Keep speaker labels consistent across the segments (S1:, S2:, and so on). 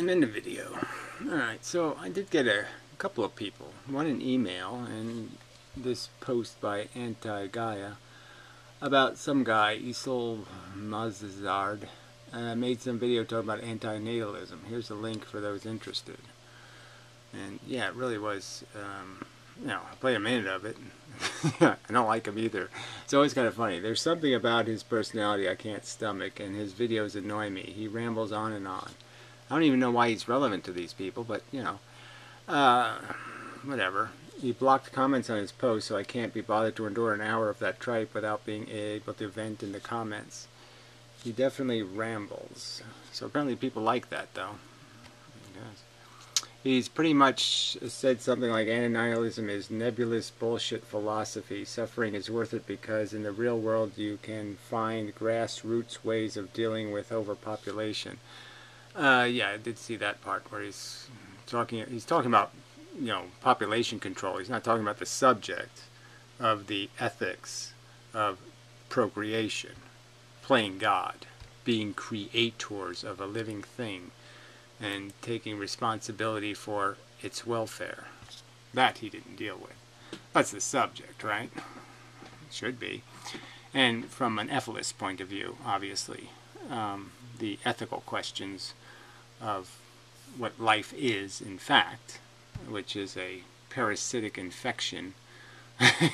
S1: inmendham video. Alright, so I did get a couple of people. One an email and this post by Anti-Gaia about some guy, Isol Mazazard, made some video talking about antinatalism. Here's a link for those interested. And yeah, it really was, I played a minute of it. I don't like him either. It's always kind of funny. There's something about his personality I can't stomach, and his videos annoy me. He rambles on and on. I don't even know why he's relevant to these people, but, whatever. He blocked comments on his post, so I can't be bothered to endure an hour of that tripe without being able to vent in the comments. He definitely rambles. So apparently people like that, though. Yes. He's pretty much said something like anti-nihilism is nebulous bullshit philosophy. Suffering is worth it because in the real world you can find grassroots ways of dealing with overpopulation. Yeah, I did see that part where he's talking about, population control. He's not talking about the subject of the ethics of procreation, playing God, being creators of a living thing, and taking responsibility for its welfare. That he didn't deal with. That's the subject, right? It should be. And from an ethicist point of view, obviously, the ethical questions of what life is, in fact, which is a parasitic infection, a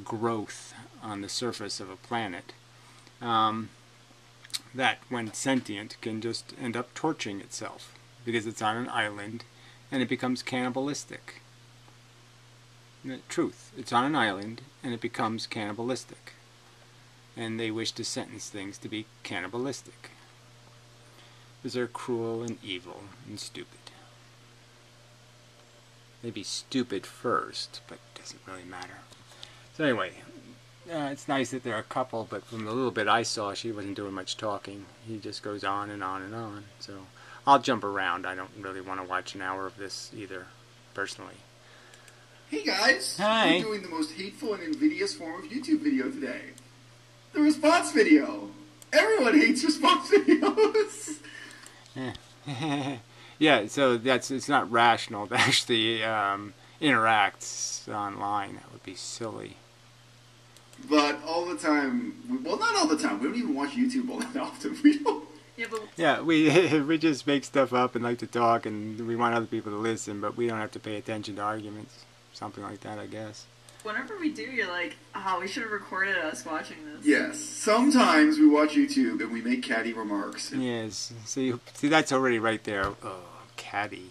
S1: growth on the surface of a planet, that when sentient can just end up torching itself because it's on an island and it becomes cannibalistic. Truth, it's on an island and it becomes cannibalistic. And they wish to sentence things to be cannibalistic. Because they're cruel and evil and stupid. Maybe stupid first, but it doesn't really matter. So anyway, it's nice that they're a couple, but from the little bit I saw, she wasn't doing much talking. He just goes on and on and on. So I'll jump around. I don't really want to watch an hour of this either, personally.
S2: Hey guys!
S1: Hi!
S2: We're doing the most hateful and invidious form of YouTube video today. The response video! Everyone hates response videos!
S1: Yeah, so it's not rational to actually interact online. That would be silly.
S2: But all the time, well, not all the time. We don't even watch YouTube all that often. We don't.
S1: Yeah, we just make stuff up and like to talk, and we want other people to listen, but we don't have to pay attention to arguments. Something like that, I guess.
S3: Whenever we do, you're like, oh, we should have recorded us watching this.
S2: Yes. Sometimes we watch YouTube and we make catty remarks.
S1: Yes. See, that's already right there. Oh, catty.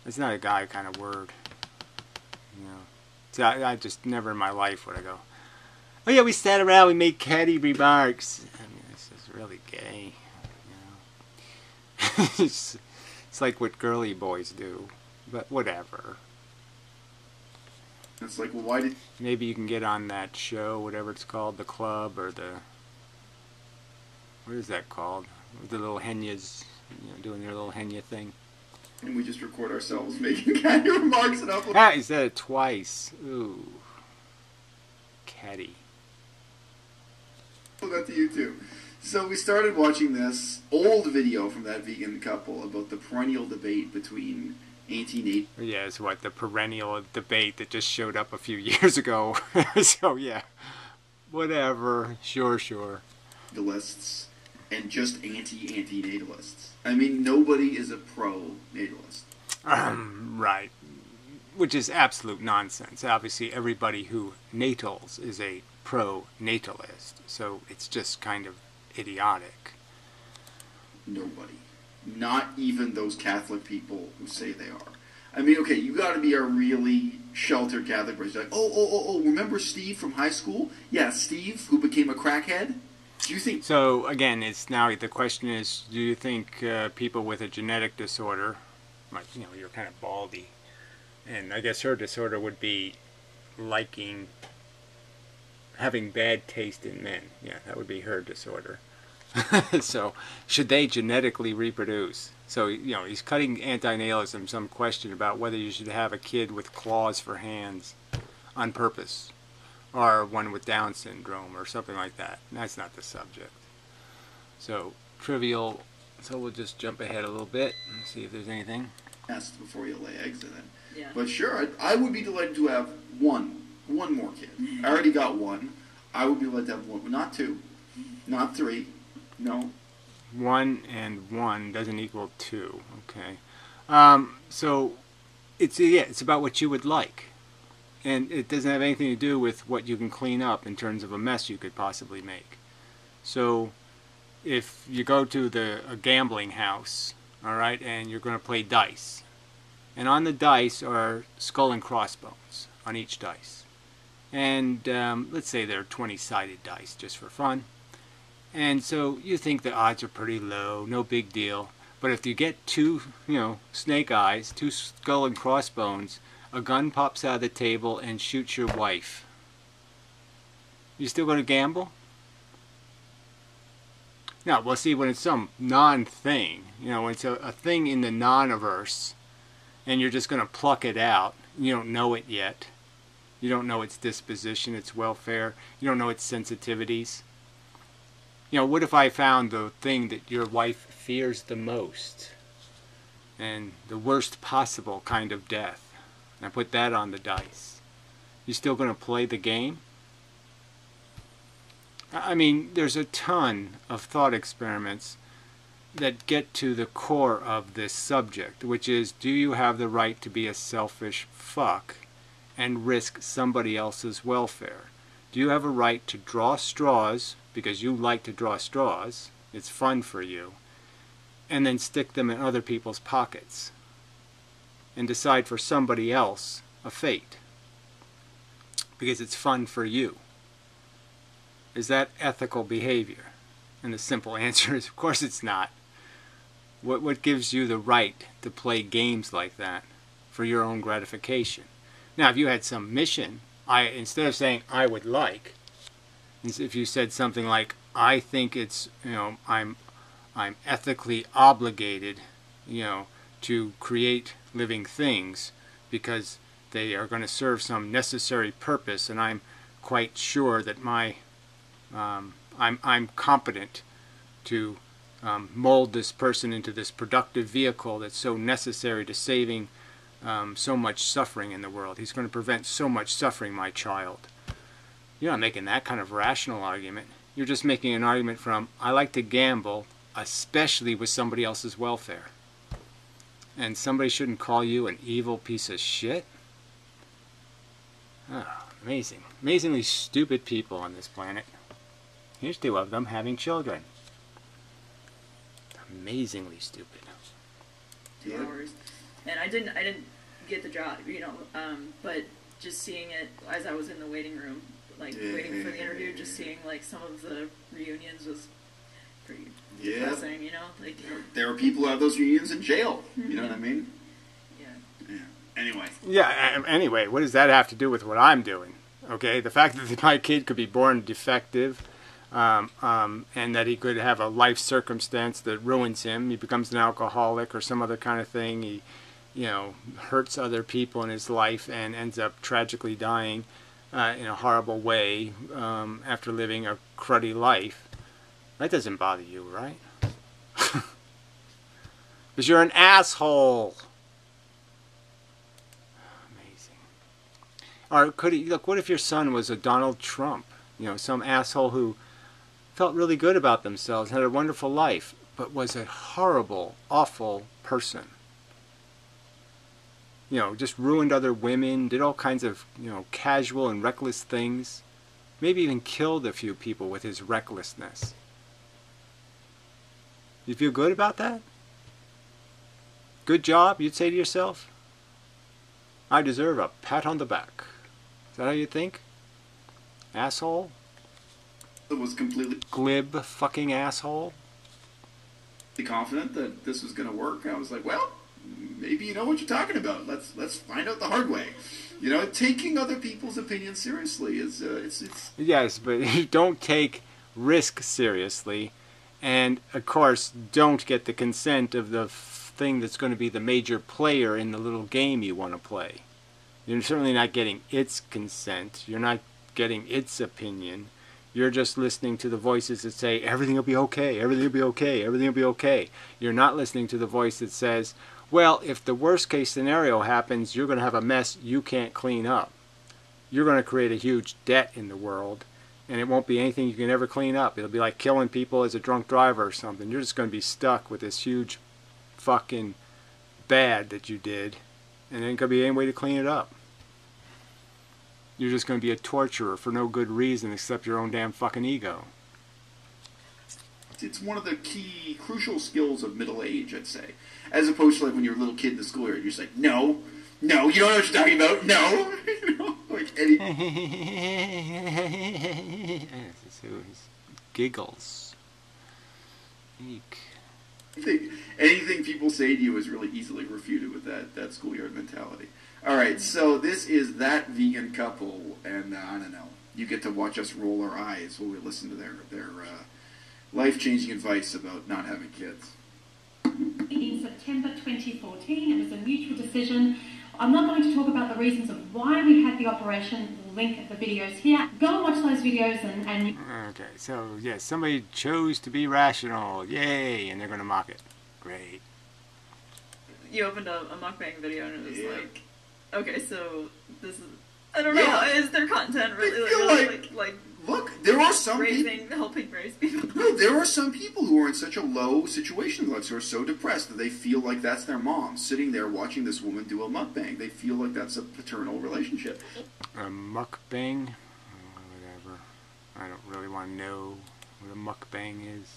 S1: That's not a guy kind of word. See, I just never in my life would I go, oh yeah, we sat around, we made catty remarks. I mean, this is really gay. It's like what girly boys do. But whatever.
S2: It's like, well, why did...
S1: Maybe you can get on that show, whatever it's called, the club, or the... What is that called? The little henyas, doing their little henya thing.
S2: And we just record ourselves making catty remarks and upload...
S1: Ah, he said it twice. Ooh. Catty.
S2: That to YouTube. So we started watching this old video from that vegan couple about the perennial debate between anti-natal...
S1: Yeah, it's what, the perennial debate that just showed up a few years ago. So, yeah. Whatever. Sure.
S2: Natalists and just anti-natalists. I mean, nobody is a pro-natalist.
S1: Right. Which is absolute nonsense. Obviously, everybody who natals is a pro-natalist. So it's just kind of idiotic.
S2: Nobody. Not even those Catholic people who say they are. I mean, okay, you got to be a really sheltered Catholic person. Like, oh, remember Steve from high school? Yeah, Steve, who became a crackhead? Do you think...
S1: So, again, the question is, do you think people with a genetic disorder, like, you're kind of baldy, and I guess her disorder would be having bad taste in men. Yeah, that would be her disorder. So, should they genetically reproduce? So, he's cutting antinatalism, some question about whether you should have a kid with claws for hands on purpose, or one with Down syndrome, or something like that. That's not the subject. So, trivial, so we'll just jump ahead a little bit and see if there's anything.
S2: Nest before you lay eggs in it.
S3: Yeah.
S2: But sure, I would be delighted to have one more kid. I already got one. I would be delighted to have one, not two, not three, no.
S1: 1 and 1 doesn't equal 2. Okay. So it's about what you would like, and it doesn't have anything to do with what you can clean up in terms of a mess you could possibly make. So if you go to a gambling house, all right, and you're going to play dice, and on the dice are skull and crossbones on each dice, and let's say they're 20-sided dice just for fun, and so you think the odds are pretty low, no big deal. But if you get two, snake eyes, 2 skull and crossbones, a gun pops out of the table and shoots your wife, you still going to gamble? No, well, see, when it's some non-thing, when it's a thing in the non-averse, and you're just going to pluck it out, you don't know it yet. You don't know its disposition, its welfare. You don't know its sensitivities. What if I found the thing that your wife fears the most, and the worst possible kind of death, and I put that on the dice? You still going to play the game? I mean, there's a ton of thought experiments that get to the core of this subject, which is, do you have the right to be a selfish fuck and risk somebody else's welfare? Do you have a right to draw straws, because you like to draw straws, it's fun for you, and then stick them in other people's pockets and decide for somebody else a fate because it's fun for you? Is that ethical behavior? And the simple answer is, of course it's not. What gives you the right to play games like that for your own gratification? Now, if you had some mission, instead of saying I would like, if you said something like, I think it's, I'm ethically obligated, to create living things because they are going to serve some necessary purpose, and I'm quite sure that I'm competent to mold this person into this productive vehicle that's so necessary to saving so much suffering in the world. He's going to prevent so much suffering, my child. You're not making that kind of rational argument. You're just making an argument from, I like to gamble, especially with somebody else's welfare. And somebody shouldn't call you an evil piece of shit? Oh, amazing. Amazingly stupid people on this planet. Here's 2 of them having children. Amazingly stupid.
S3: 2 hours. And I didn't get the job, but just seeing it as I was in the waiting room, waiting for the interview, just seeing some of the reunions was pretty depressing,
S2: There are people who have those reunions in jail, you know what I mean? Yeah. Anyway.
S1: Yeah, anyway, what does that have to do with what I'm doing? Okay, the fact that my kid could be born defective, and that he could have a life circumstance that ruins him, he becomes an alcoholic or some other kind of thing, he hurts other people in his life and ends up tragically dying in a horrible way after living a cruddy life. That doesn't bother you, right? Because you're an asshole. Amazing. Or what if your son was a Donald Trump? Some asshole who felt really good about themselves, had a wonderful life, but was a horrible, awful person. Just ruined other women, did all kinds of, casual and reckless things. Maybe even killed a few people with his recklessness. You feel good about that? Good job, you'd say to yourself? I deserve a pat on the back. Is that how you think? Asshole?
S2: It was completely
S1: glib fucking asshole.
S2: Confident that this was going to work. I was like, well, maybe you know what you're talking about. Let's find out the hard way. Taking other people's opinions seriously is it's
S1: yes, but you don't take risk seriously, and of course don't get the consent of the thing that's going to be the major player in the little game you want to play. You're certainly not getting its consent. You're not getting its opinion. You're just listening to the voices that say, everything will be okay, everything will be okay, everything will be okay. You're not listening to the voice that says, well, if the worst case scenario happens, you're going to have a mess you can't clean up. You're going to create a huge debt in the world, and it won't be anything you can ever clean up. It'll be like killing people as a drunk driver or something. You're just going to be stuck with this huge fucking bad that you did, and there ain't going to be any way to clean it up. You're just going to be a torturer for no good reason except your own damn fucking ego.
S2: It's one of the key, crucial skills of middle age, I'd say. As opposed to like when you're a little kid in the schoolyard, you're just like, no, you don't know what you're talking about, no. You know, like any...
S1: Giggles. Eek.
S2: Anything people say to you is really easily refuted with that schoolyard mentality. All right, so this is That Vegan Couple, and I don't know. You get to watch us roll our eyes while we listen to their life-changing advice about not having kids.
S4: In September 2014, it was a mutual decision. I'm not going to talk about the reasons of why we had the operation. We'll link the videos here. Go and watch those videos and...
S1: Okay, so, yes, somebody chose to be rational. Yay! And they're going to mock it. Great.
S3: You opened a mukbang video and it was like, okay, so this is... I don't know, is their content really like
S2: look, there are some
S3: helping raise people?
S2: No, there are some people who are in such a low situation in life, who are so depressed that they feel like that's their mom, sitting there watching this woman do a mukbang. They feel like that's a paternal relationship.
S1: A mukbang? Whatever. I don't really want to know what a mukbang is.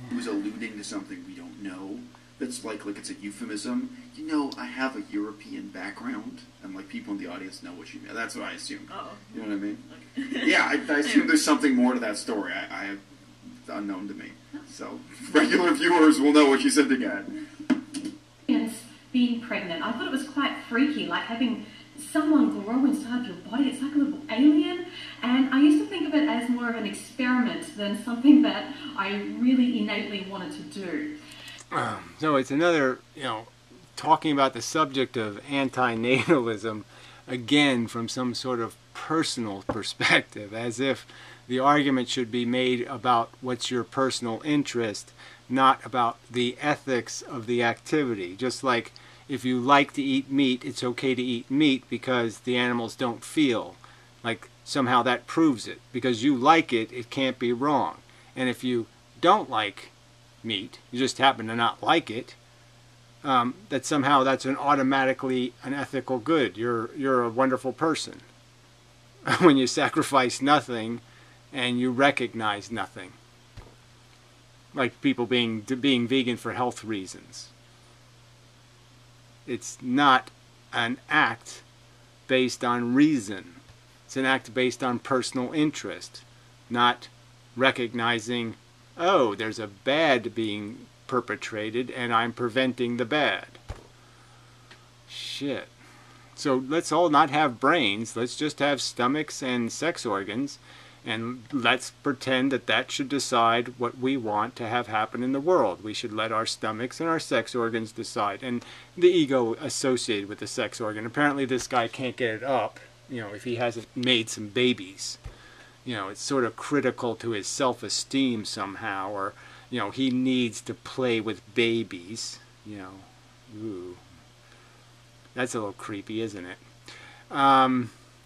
S2: Who's alluding to something we don't know. That's like it's a euphemism. You know, I have a European background, and like people in the audience know what you mean. That's what I assume.
S3: Oh.
S2: You know what I mean?
S3: Okay.
S2: Yeah, I assume there's something more to that story. I have unknown to me. So regular viewers will know what you said again.
S4: Being pregnant, I thought it was quite freaky, like having someone grow inside your body. It's like a little alien, and I used to think of it as more of an experiment than something that I really innately wanted to do.
S1: So it's another, talking about the subject of anti-natalism, again from some sort of personal perspective, as if the argument should be made about what's your personal interest, not about the ethics of the activity. Just like if you like to eat meat, it's okay to eat meat because the animals don't feel. Like somehow that proves it. Because you like it, it can't be wrong. And if you don't like meat, you just happen to not like it, that somehow that's automatically an ethical good. You're a wonderful person when you sacrifice nothing and you recognize nothing, like people being vegan for health reasons. It's not an act based on reason. It's an act based on personal interest, not recognizing, oh, there's a bad being perpetrated and I'm preventing the bad. Shit. So let's all not have brains. Let's just have stomachs and sex organs, and let's pretend that that should decide what we want to have happen in the world. We should let our stomachs and our sex organs decide. And the ego associated with the sex organ. Apparently this guy can't get it up, if he hasn't made some babies. It's sort of critical to his self-esteem somehow, or, he needs to play with babies, Ooh. That's a little creepy, isn't it?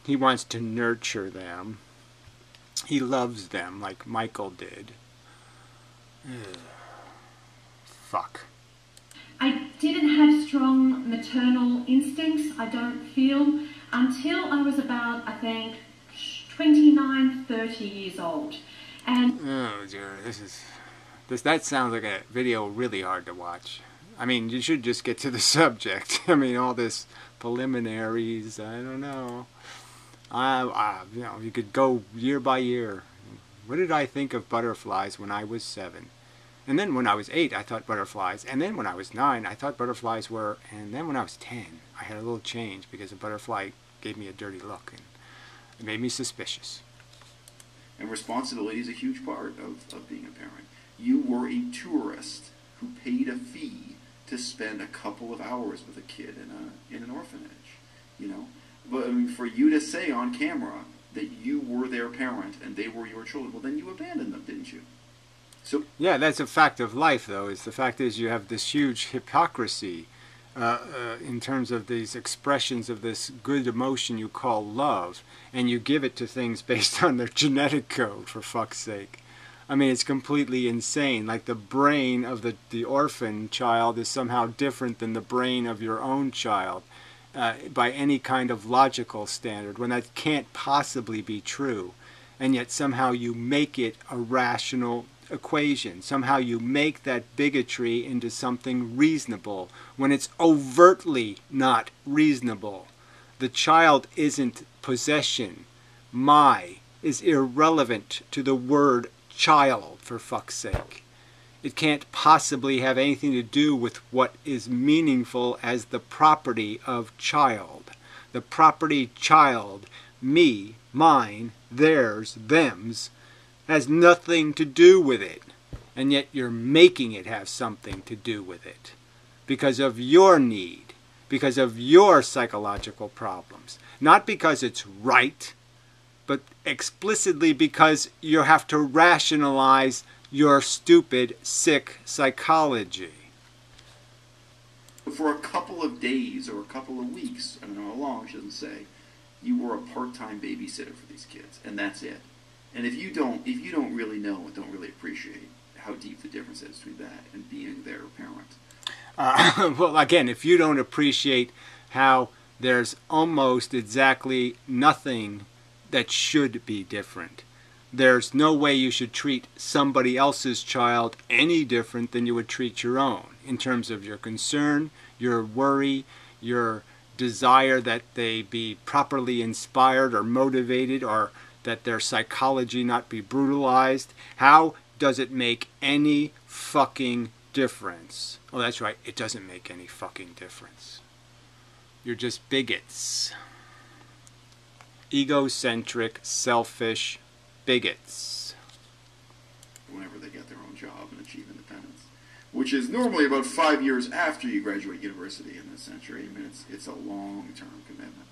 S1: He wants to nurture them. He loves them like Michael did. Ugh. Fuck.
S4: I didn't have strong maternal instincts, I don't feel, until I was about, I think, 29, 30 years old. And
S1: oh dear, that sounds like a video really hard to watch. I mean, you should just get to the subject. I mean, all this preliminaries, I don't know. You could go year by year. What did I think of butterflies when I was 7? And then when I was 8, I thought butterflies. And then when I was 9, I thought butterflies were... And then when I was 10, I had a little change because a butterfly gave me a dirty look. And it made me suspicious.
S2: And responsibility is a huge part of being a parent. You were a tourist who paid a fee to spend a couple of hours with a kid in an orphanage, But I mean, for you to say on camera, that you were their parent and they were your children, well, then you abandoned them, didn't you? So
S1: Yeah, that's a fact of life, though. Is the fact is you have this huge hypocrisy in terms of these expressions of this good emotion you call love, and you give it to things based on their genetic code, for fuck's sake. I mean, it's completely insane. Like the brain of the orphan child is somehow different than the brain of your own child by any kind of logical standard, when that can't possibly be true. And yet somehow you make it a rational equation. Somehow you make that bigotry into something reasonable when it's overtly not reasonable. The child isn't possession. My is irrelevant to the word child, for fuck's sake. It can't possibly have anything to do with what is meaningful as the property of child. The property child, me, mine, theirs, thems, has nothing to do with it. And yet you're making it have something to do with it. Because of your need. Because of your psychological problems. Not because it's right, but explicitly because you have to rationalize your stupid, sick psychology.
S2: for a couple of days or a couple of weeks, I don't know how long, she doesn't say, you were a part-time babysitter for these kids, and that's it. And if you don't really know and don't really appreciate how deep the difference is between that and being their parent.
S1: Well, again, if you don't appreciate how there's almost exactly nothing that should be different. There's no way you should treat somebody else's child any different than you would treat your own in terms of your concern, your worry, your desire that they be properly inspired or motivated, or that their psychology not be brutalized. How does it make any fucking difference? Oh, that's right, it doesn't make any fucking difference. You're just bigots. Egocentric, selfish bigots.
S2: Whenever they get their own job and achieve independence, which is normally about 5 years after you graduate university in this century. I mean, it's a long-term commitment.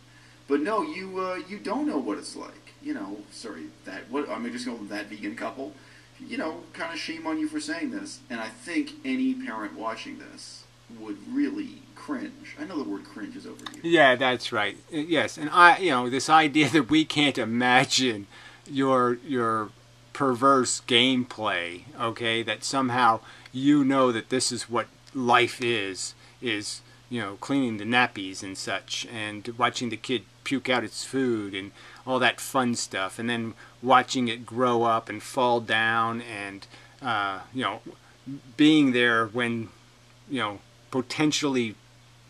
S2: But no, you don't know what it's like. You know, sorry, I'm just going with that vegan couple. You know, kind of shame on you for saying this. And I think any parent watching this would really cringe. I know the word cringe is overused.
S1: Yeah, that's right. Yes, and this idea that we can't imagine your perverse gameplay, okay, that somehow you know that this is what life is cleaning the nappies and such, and watching the kid puke out its food and all that fun stuff, and then watching it grow up and fall down, and being there when potentially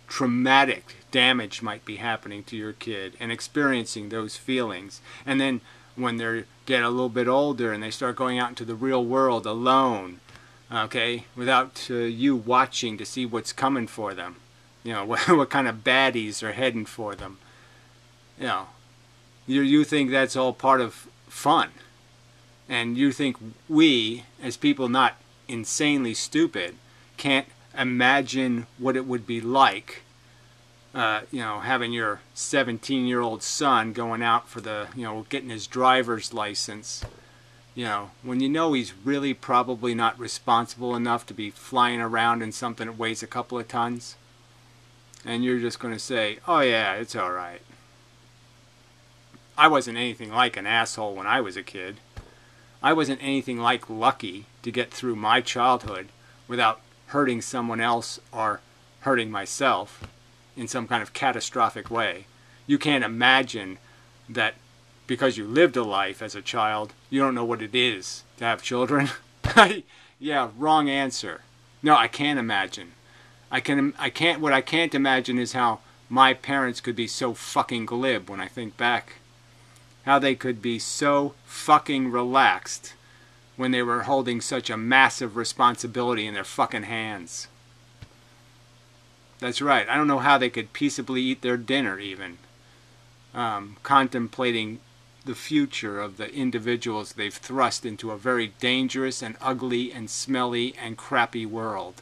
S1: traumatic damage might be happening to your kid, and experiencing those feelings. And then when they get a little bit older and they start going out into the real world alone, okay, without you watching to see what's coming for them, what kind of baddies are heading for them, you think that's all part of fun, and you think we, as people not insanely stupid, can't imagine what it would be like, having your 17-year-old son going out for getting his driver's license, when he's really probably not responsible enough to be flying around in something that weighs a couple of tons, and you're just going to say, oh yeah, it's all right. I wasn't anything like an asshole when I was a kid. I wasn't anything like lucky to get through my childhood without hurting someone else or hurting myself in some kind of catastrophic way. You can't imagine that because you lived a life as a child, you don't know what it is to have children. Yeah, wrong answer. No, I can't imagine. What I can't imagine is how my parents could be so fucking glib when I think back. How they could be so fucking relaxed when they were holding such a massive responsibility in their fucking hands. That's right. I don't know how they could peaceably eat their dinner even. Contemplating the future of the individuals they've thrust into a very dangerous and ugly and smelly and crappy world.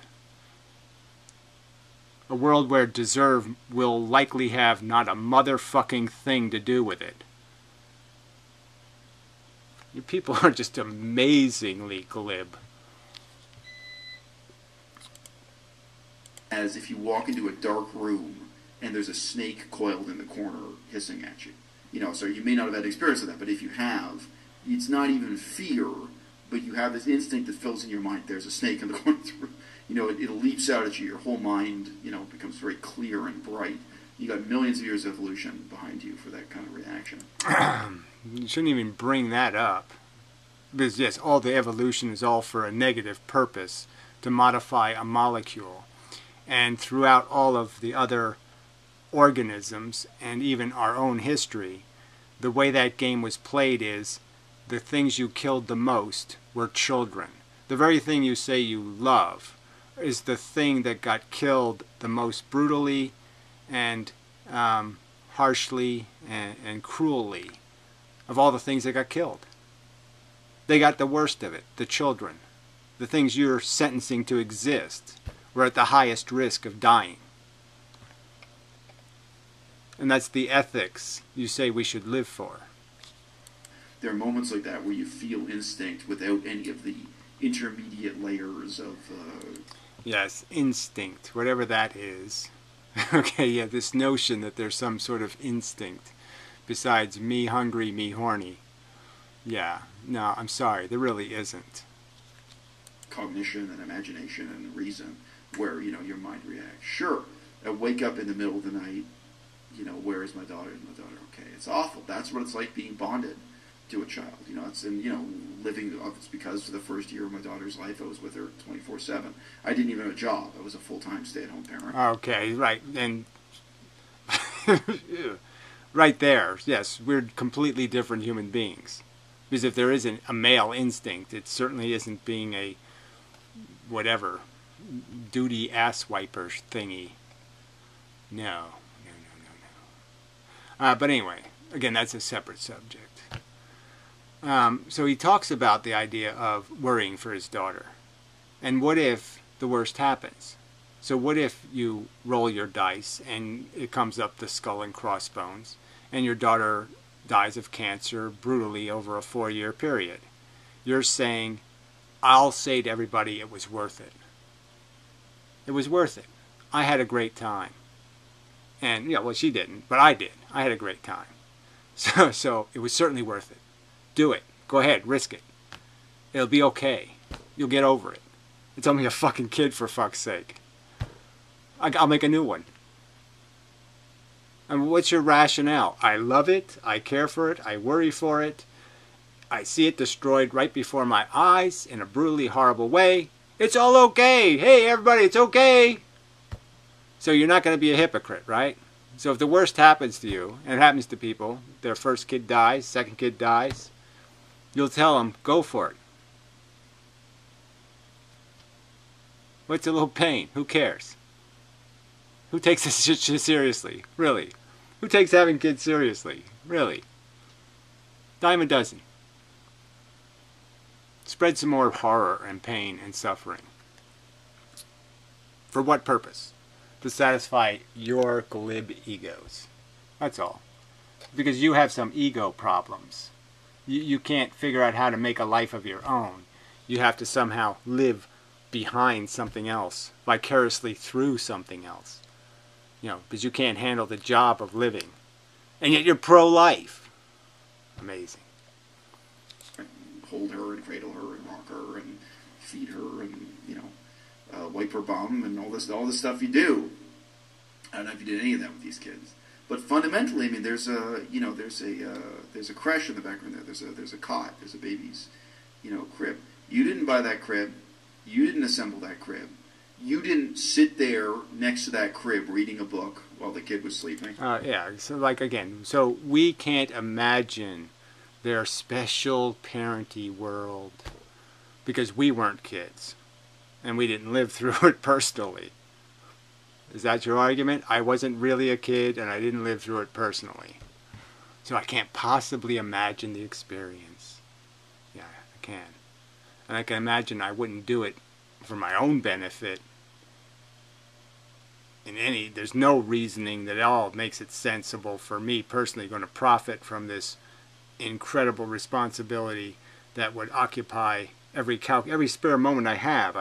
S1: A world where deserve will likely have not a motherfucking thing to do with it. You people are just amazingly glib.
S2: As if you walk into a dark room and there's a snake coiled in the corner hissing at you. You know, so you may not have had experience of that, but if you have, it's not even fear, but you have this instinct that fills in your mind, there's a snake in the corner of the room. You know, it leaps out at you, your whole mind, you know, becomes very clear and bright. You got millions of years of evolution behind you for that kind of reaction.
S1: You shouldn't even bring that up. Because yes, all the evolution is all for a negative purpose, to modify a molecule. And throughout all of the other organisms, and even our own history, the way that game was played is the things you killed the most were children. The very thing you say you love is the thing that got killed the most brutally and harshly and cruelly of all the things that got killed. They got the worst of it, the children. The things you're sentencing to exist were at the highest risk of dying. And that's the ethics you say we should live for.
S2: There are moments like that where you feel instinct without any of the intermediate layers of...
S1: Yes, instinct, whatever that is. Okay, yeah, this notion that there's some sort of instinct besides me hungry, me horny. Yeah, no, I'm sorry, there really isn't.
S2: Cognition and imagination and reason where, you know, your mind reacts. Sure, I wake up in the middle of the night, you know, where is my daughter? Is my daughter okay? It's awful. That's what it's like being bonded to a child. You know, it's, and, you know, living, it's because for the first year of my daughter's life, I was with her 24/7. I didn't even have a job. I was a full-time stay-at-home parent.
S1: Okay, right, and right there, yes, we're completely different human beings. Because if there isn't a male instinct, it certainly isn't being a whatever duty ass wiper thingy. No. But anyway, again, that's a separate subject. So he talks about the idea of worrying for his daughter. And what if the worst happens? So what if you roll your dice and it comes up the skull and crossbones and your daughter dies of cancer brutally over a 4-year period? You're saying, I'll say to everybody it was worth it. It was worth it. I had a great time. And, yeah, well, she didn't, but I did. I had a great time. So it was certainly worth it. Do it. Go ahead. Risk it. It'll be okay. You'll get over it. It's only a fucking kid, for fuck's sake. I'll make a new one. And what's your rationale? I love it. I care for it. I worry for it. I see it destroyed right before my eyes in a brutally horrible way. It's all okay. Hey, everybody, it's okay. So you're not going to be a hypocrite, right? So if the worst happens to you, and it happens to people, their first kid dies, second kid dies, you'll tell them, go for it. What's a little pain? Who cares? Who takes this shit seriously? Really? Who takes having kids seriously? Really? Dime a dozen. Spread some more horror and pain and suffering. For what purpose? To satisfy your glib egos. That's all. Because you have some ego problems. You can't figure out how to make a life of your own. You have to somehow live behind something else, vicariously through something else. You know, because you can't handle the job of living. And yet you're pro-life. Amazing.
S2: Hold her and cradle her and rock her and feed her and, you know, wipe her bum and all this stuff you do. I don't know if you did any of that with these kids, but fundamentally, I mean, there's a creche in the background there. There's a cot. There's a baby's, you know, crib. You didn't buy that crib. You didn't assemble that crib. You didn't sit there next to that crib reading a book while the kid was sleeping.
S1: Yeah. So like again, so we can't imagine their special parenty world because we weren't kids and we didn't live through it personally. Is that your argument? I wasn't really a kid and I didn't live through it personally. So I can't possibly imagine the experience. Yeah, I can. And I can imagine I wouldn't do it for my own benefit. There's no reasoning that at all makes it sensible for me personally going to profit from this incredible responsibility that would occupy every spare moment I have.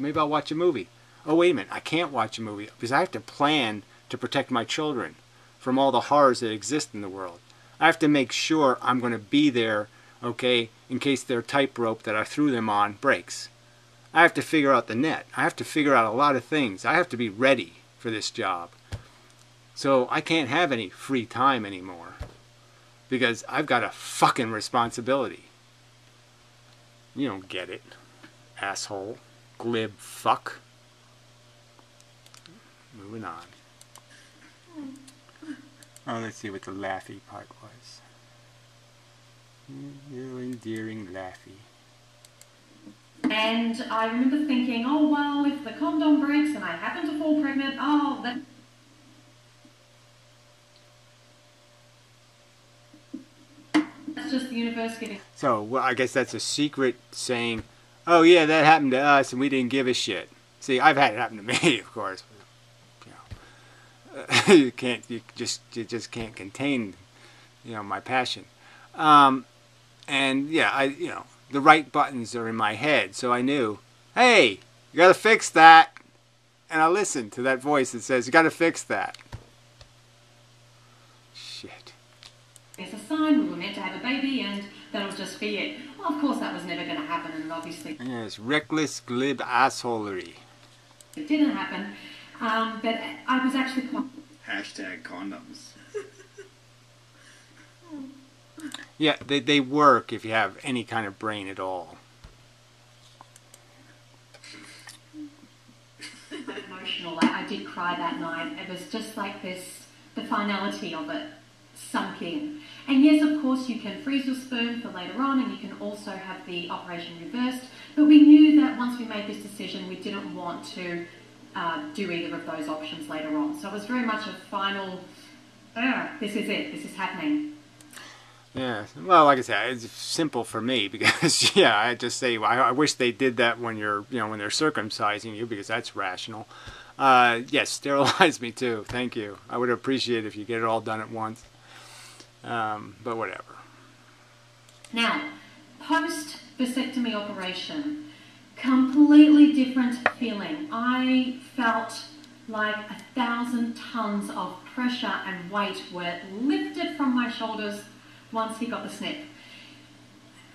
S1: Maybe I'll watch a movie. Oh, wait a minute, I can't watch a movie because I have to plan to protect my children from all the horrors that exist in the world. I have to make sure I'm going to be there, okay, in case their tightrope that I threw them on breaks. I have to figure out the net. I have to figure out a lot of things. I have to be ready for this job. So I can't have any free time anymore because I've got a fucking responsibility. You don't get it, asshole, glib fuck. Moving on. Oh, let's see what the laughy part was. Little endearing laughy.
S4: And I remember thinking, oh, well, if the condom breaks and I happen to fall pregnant, oh, that's just the universe giving.
S1: So, well, I guess that's a secret saying, oh, yeah, that happened to us and we didn't give a shit. See, I've had it happen to me, of course. You just can't contain, my passion. And yeah, the right buttons are in my head, so I knew, hey, you got to fix that. And I listened to that voice that says, you got to fix that. Shit.
S4: It's a sign we were meant to have a baby, and that'll just be it. Well, of course, that was never going to happen, and obviously.
S1: Yes, reckless, glib assholery.
S4: It didn't happen. But I was actually quite...
S2: Hashtag condoms.
S1: Yeah, they work if you have any kind of brain at all.
S4: Emotional. I did cry that night. It was just like this, the finality of it sunk in. And yes, of course, you can freeze your sperm for later on, and you can also have the operation reversed. But we knew that once we made this decision, we didn't want to do either of those options later on. So it was very much a final, this is it, this is happening.
S1: Yeah, well, like I said, it's simple for me because, yeah, I just say, I wish they did that when you're, when they're circumcising you because that's rational. Yes, sterilize me too, thank you. I would appreciate it if you get it all done at once. But whatever. Now,
S4: post-vasectomy operation, completely different feeling. I felt like 1,000 tons of pressure and weight were lifted from my shoulders once he got the snip.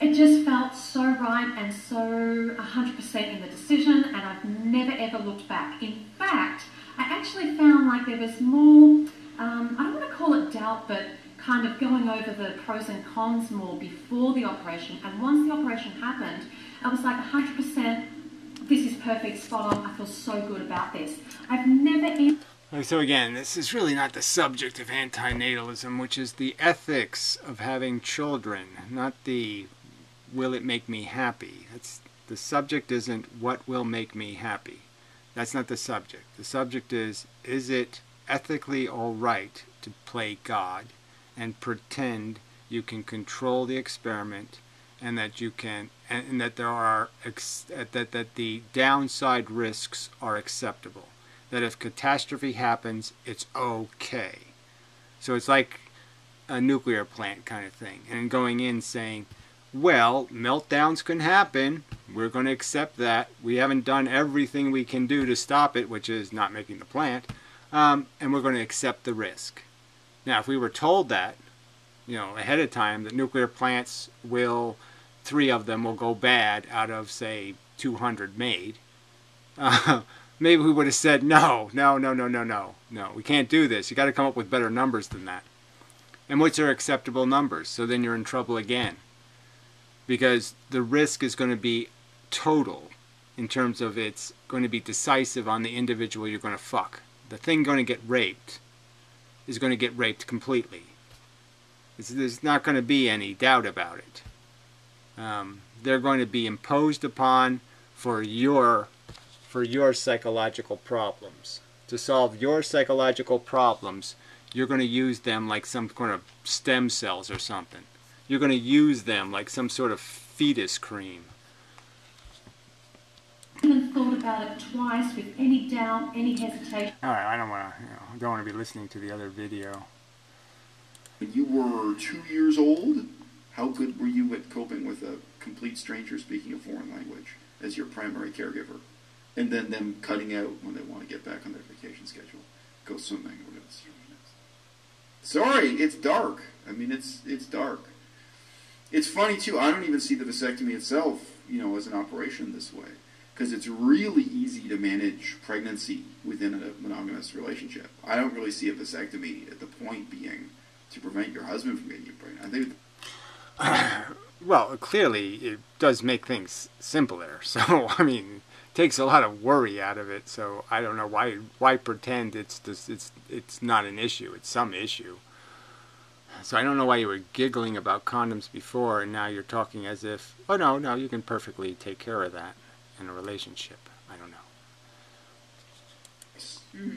S4: It just felt so right and so 100% in the decision, and I've never ever looked back. In fact, I actually found like there was more, I don't want to call it doubt, but kind of going over the pros and cons more before the operation. And once the operation happened, I was like 100%, this is perfect, spot on, I feel so good about this. I've never...
S1: So again, this is really not the subject of antinatalism, which is the ethics of having children, not the will it make me happy. The subject isn't what will make me happy. That's not the subject. The subject is it ethically all right to play God and pretend you can control the experiment and that you can, and that there are, that the downside risks are acceptable. That if catastrophe happens, it's okay. So it's like a nuclear plant kind of thing. And going in saying, well, meltdowns can happen. We're going to accept that. We haven't done everything we can do to stop it, which is not making the plant. And we're going to accept the risk. Now, if we were told that, ahead of time, that nuclear plants will, 3 of them will go bad out of, say, 200 made, maybe we would have said, no, we can't do this. You got to come up with better numbers than that. And what's our acceptable numbers? So then you're in trouble again. Because the risk is going to be total in terms of it's going to be decisive on the individual you're going to fuck. The thing going to get raped is going to get raped completely. There's not going to be any doubt about it. They're going to be imposed upon for your psychological problems. To solve your psychological problems, you're going to use them like some kind of stem cells or something. You're going to use them like some sort of fetus cream.
S4: I haven't thought about it twice with any doubt, any hesitation.
S1: All right, I don't want to be listening to the other video.
S2: when you were 2 years old, how good were you at coping with a complete stranger speaking a foreign language as your primary caregiver? And then them cutting out when they want to get back on their vacation schedule. Go swimming or whatever. Sorry, it's dark. I mean, it's dark. It's funny, too. I don't even see the vasectomy itself, as an operation this way. Because it's really easy to manage pregnancy within a monogamous relationship. I don't really see a vasectomy at the point being to prevent your husband from getting you pregnant. I think.
S1: Well, clearly it does make things simpler. So, I mean, it takes a lot of worry out of it. So I don't know why pretend it's not an issue. It's some issue. So I don't know why you were giggling about condoms before, and now you're talking as if, oh no, you can perfectly take care of that in a relationship. I don't know.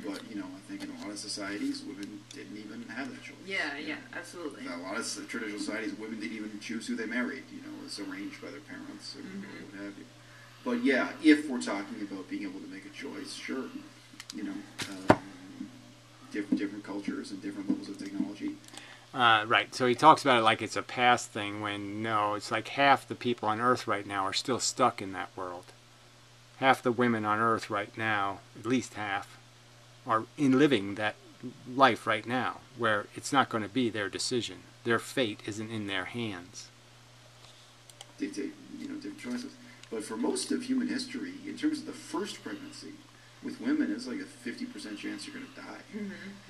S2: But, I think in a lot of societies, women didn't even have that choice.
S3: Yeah, absolutely.
S2: In a lot of traditional societies, women didn't even choose who they married. It's arranged by their parents or what have you. But yeah, if we're talking about being able to make a choice, sure. Different cultures and different levels of technology.
S1: Right, so he talks about it like it's a past thing when, no, it's like half the people on Earth right now are still stuck in that world. Half the women on Earth right now, at least half, are in living that life right now, where it's not going to be their decision. Their fate isn't in their hands.
S2: Dictate, different choices. But for most of human history, in terms of the first pregnancy, with women, it's like a 50% chance you're going to die.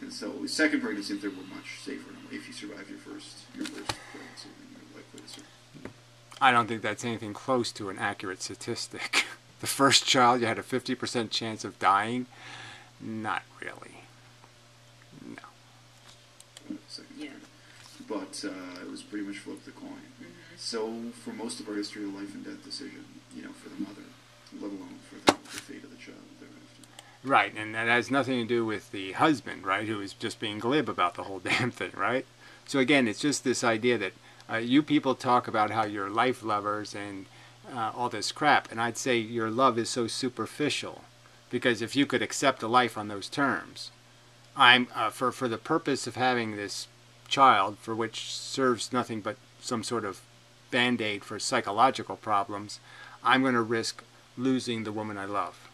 S2: And so, with second pregnancy, they were much safer. If you survive your first pregnancy, then you're likely to survive.
S1: I don't think that's anything close to an accurate statistic. The first child, you had a 50% chance of dying? Not really. No.
S2: Yeah. But it was pretty much flip the coin. So, for most of our history, a life and death decision, for the mother, let alone for the fate of the child thereafter.
S1: Right, and that has nothing to do with the husband, right, who is just being glib about the whole damn thing, right? So again, it's just this idea that you people talk about how you're life lovers and all this crap, and I'd say your love is so superficial, because if you could accept a life on those terms, I'm for the purpose of having this child, for which serves nothing but some sort of band-aid for psychological problems, I'm going to risk losing the woman I love.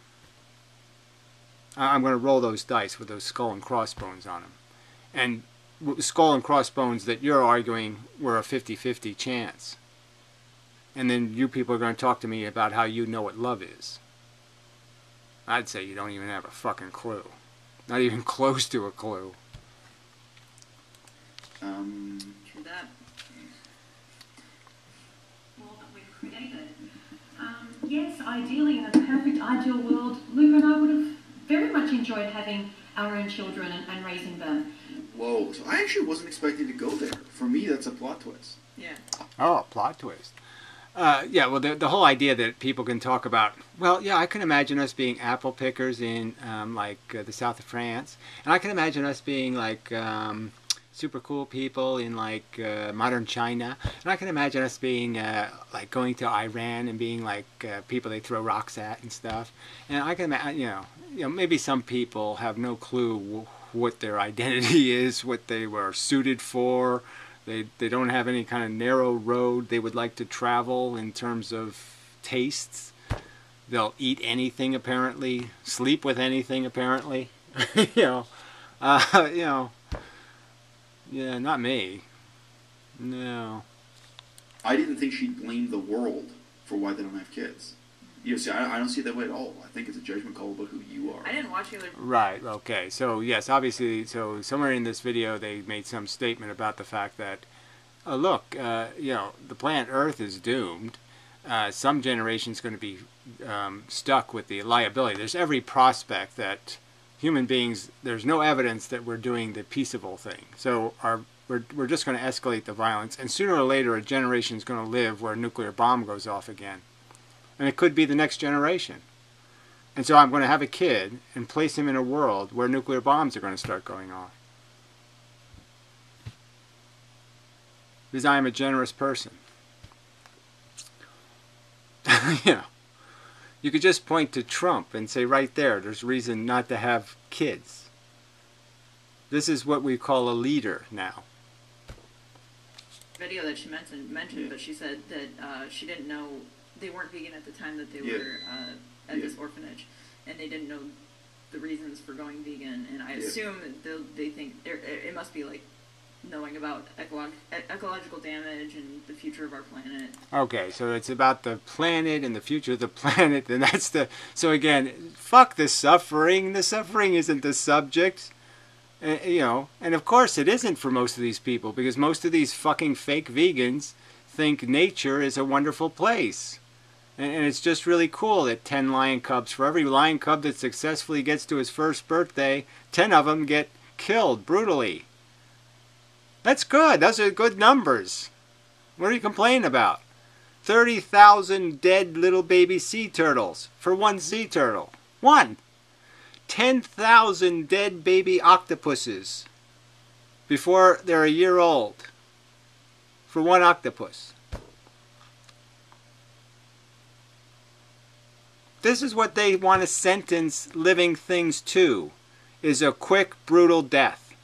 S1: I'm going to roll those dice with those skull and crossbones on them. And skull and crossbones that you're arguing were a 50-50 chance. And then you people are going to talk to me about how you know what love is. I'd say you don't even have a fucking clue. Not even close to a clue.
S3: True that.
S4: Well, that we've created. Yes, ideally, in a perfect ideal world, Luke and I would have very much enjoyed having our own children and raising them.
S2: Whoa, so I actually wasn't expecting to go there. For me, that's a plot twist.
S3: Yeah.
S1: Oh, plot twist. Yeah, well, the whole idea that people can talk about, well, yeah, I can imagine us being apple pickers in, the south of France. And I can imagine us being, super cool people in, modern China. And I can imagine us being, going to Iran and being, people they throw rocks at and stuff. And I can imagine, maybe some people have no clue what their identity is, what they were suited for. They don't have any kind of narrow road they would like to travel in terms of tastes. They'll eat anything, apparently. Sleep with anything, apparently. Yeah, not me. No.
S2: I didn't think she'd blame the world for why they don't have kids. See, I don't see it that way at all. I think it's a judgment call about who you are.
S3: I didn't watch either.
S1: Right, okay. So, yes, obviously, so somewhere in this video they made some statement about the fact that, look, the planet Earth is doomed. Some generation's going to be stuck with the liability. There's every prospect that human beings, there's no evidence that we're doing the peaceable thing. So we're just going to escalate the violence, and sooner or later a generation's going to live where a nuclear bomb goes off again. And it could be the next generation. And so I'm going to have a kid and place him in a world where nuclear bombs are going to start going off. Because I am a generous person. You could just point to Trump and say right there's reason not to have kids. This is what we call a leader now.
S3: video that she mentioned, but she said that she didn't know they weren't vegan at the time that they were at this orphanage, and they didn't know the reasons for going vegan. And I assume they think it must be like knowing about ecological damage and the future of our planet.
S1: Okay, so it's about the planet and the future of the planet, and that's the... So again, fuck the suffering. The suffering isn't the subject. You know, and of course it isn't for most of these people, because most of these fucking fake vegans think nature is a wonderful place. And it's just really cool that 10 lion cubs, for every lion cub that successfully gets to his first birthday, 10 of them get killed brutally. That's good. Those are good numbers. What are you complaining about? 30,000 dead little baby sea turtles for one sea turtle. One. 10,000 dead baby octopuses before they're a year old for one octopus. This is what they want to sentence living things to, is a quick, brutal death.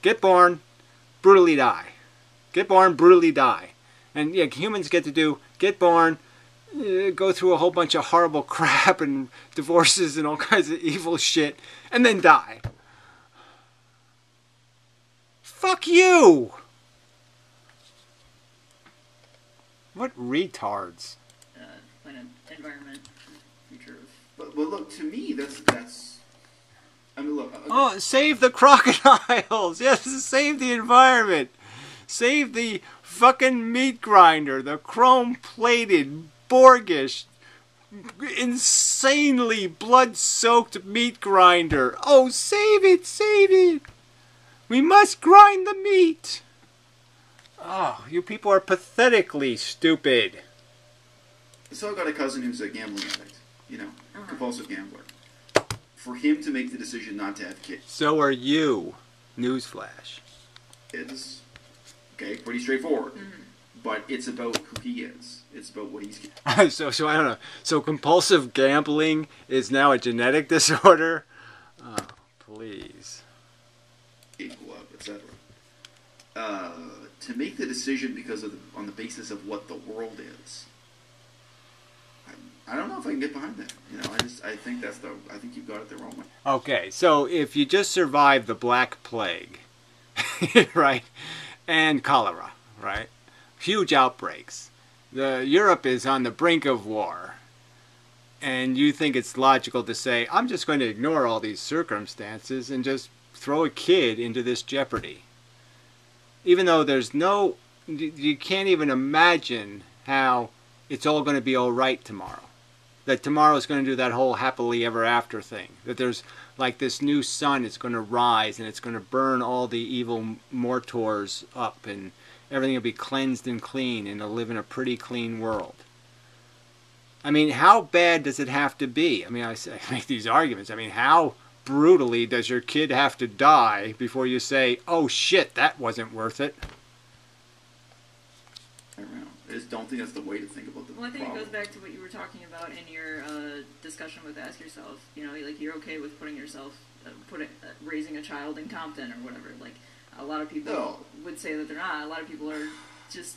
S1: Get born, brutally die. Get born, brutally die. And yeah, humans get to do, get born, go through a whole bunch of horrible crap and divorces and all kinds of evil shit, and then die. Fuck you! What retards.
S3: Planet, environment, future of...
S2: But look, to me, that's... I mean, look...
S1: Oh, save the crocodiles! Yes, save the environment! Save the fucking meat grinder, the chrome-plated, Borgish, insanely blood-soaked meat grinder. Oh, save it, save it! We must grind the meat! Oh, you people are pathetically stupid.
S2: So I got a cousin who's a gambling addict, you know, compulsive gambler. For him to make the decision not to have kids.
S1: So are you. Newsflash.
S2: It's, okay, pretty straightforward. But it's about who he is. It's about what he's...
S1: so I don't know. So compulsive gambling is now a genetic disorder? Oh, please.
S2: Capable of, etc. To make the decision on the basis of what the world is. I don't know if I can get behind that. You know, I think I think you've got it the wrong way.
S1: Okay, so if you just survived the Black Plague, right, and cholera, right, huge outbreaks, Europe is on the brink of war, and you think it's logical to say, I'm just going to ignore all these circumstances and just throw a kid into this jeopardy. Even though you can't even imagine how it's all going to be all right tomorrow. That tomorrow is going to do that whole happily ever after thing. That there's like this new sun is going to rise and it's going to burn all the evil mortars up and everything will be cleansed and clean and they'll live in a pretty clean world. I mean, how bad does it have to be? I mean, I make these arguments. I mean, how brutally does your kid have to die before you say, oh shit, that wasn't worth it?
S2: I don't know. I just don't think that's the way to think about the problem.
S3: Well, I think it goes back to what you were talking about in your discussion with Ask Yourself. You know, like you're okay with putting yourself, raising a child in Compton or whatever. Like a lot of people would say that they're not. A lot of people are just,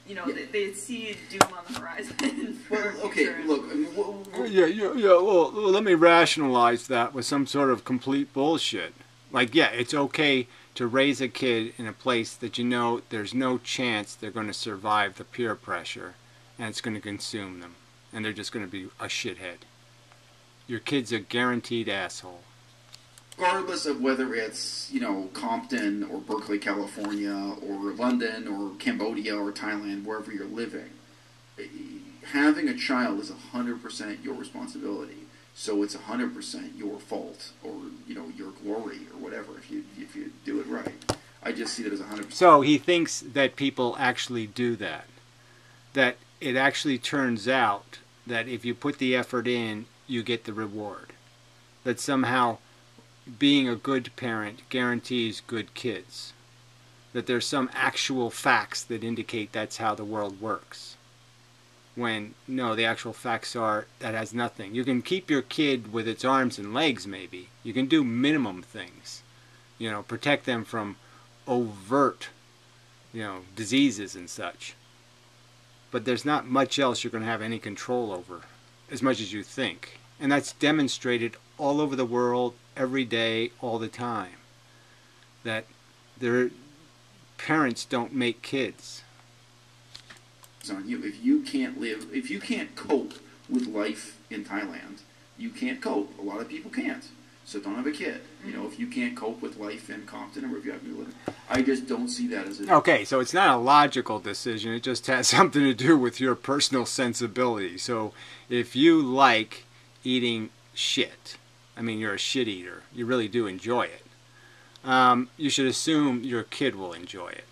S3: you know, they see doom on the horizon.
S2: Well, okay, look. I mean,
S1: Well, let me rationalize that with some sort of complete bullshit. Like, yeah, it's okay to raise a kid in a place that you know there's no chance they're going to survive the peer pressure and it's going to consume them and they're just going to be a shithead. Your kid's a guaranteed asshole.
S2: Regardless of whether it's, you know, Compton or Berkeley, California or London or Cambodia or Thailand, wherever you're living, having a child is 100% your responsibility. So it's 100% your fault, or you know, your glory, or whatever. If you do it right, I just see that as 100%.
S1: So he thinks that people actually do that. That it actually turns out that if you put the effort in, you get the reward. That somehow being a good parent guarantees good kids. That there's some actual facts that indicate that's how the world works. When, no, the actual facts are that has nothing. You can keep your kid with its arms and legs, maybe. You can do minimum things. You know, protect them from overt diseases and such. But there's not much else you're going to have any control over, as much as you think. And that's demonstrated all over the world, every day, all the time. That their parents don't make kids.
S2: It's on you. If you can't cope with life in Thailand, you can't cope. A lot of people can't. So don't have a kid. If you can't cope with life in Compton or wherever you have to live, I just don't see that as a...
S1: Okay, so it's not a logical decision. It just has something to do with your personal sensibility. So if you like eating shit, you're a shit eater, you really do enjoy it, you should assume your kid will enjoy it.